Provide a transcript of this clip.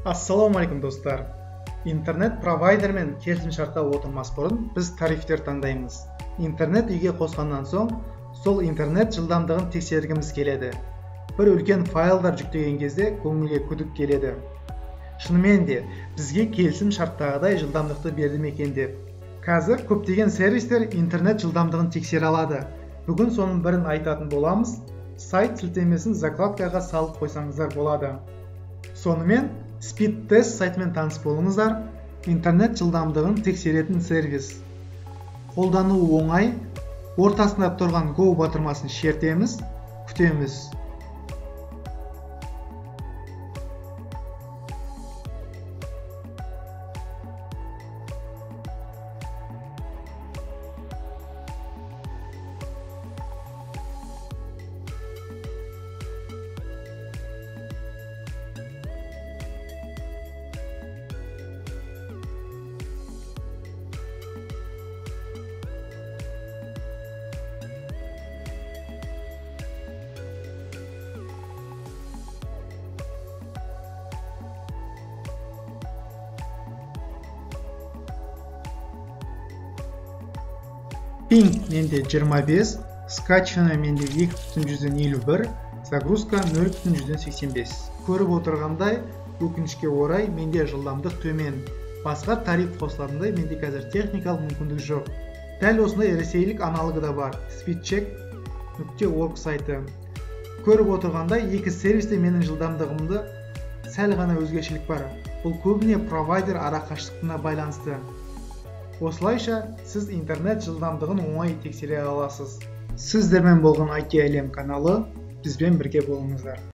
Ассалаумағалейкум достар. Интернет провайдермен келісімшартқа отырмас бұрын біз тарифтер таңдаймыз. Интернет үйге қосқаннан соң, сол интернет жылдамдығын тексергіміз келеді. Бір үлкен файлдар жүктеген кезде көңілге күдік келеді. Шынымен де бізге келісім шарттағыдай жылдамдықты берді ме екен деп. Қазір көптеген сервистер интернет жылдамдығын тексере алады. Бүгін соның бірін айтатын боламыз. Сайт сілтемесін закладкаға салып қойсаңыздар болады. Сонымен Speed Test сайтымен таныс болыңыздар. Интернет жылдамдығын тексеретін сервис. Қолдануы оңай. Ортасында тұрған Go батырмасын шертеміз, күтеміз. Ping менде 25, скачивание менде 2.151, загрузка 0.185. Көріп отырғандай, өкінішке орай менде жылдамдық төмен. Басқа тариф қосылатындай менде қазір техникалық мүмкіндік жоқ. Дәл осындай ресейлік аналогы да бар, speedcheck.org сайты. Көріп отырғандай, екі сервисте менің жылдамдығымды сәл ғана өзгешелік бар. Бұл көбіне провайдер арақашықтығына байланысты. Осылайша, сіз интернет жылдамдығын оңай тексере аласыз. Сіздермен болған IT әлем каналы, бізбен бірге болыңыздар.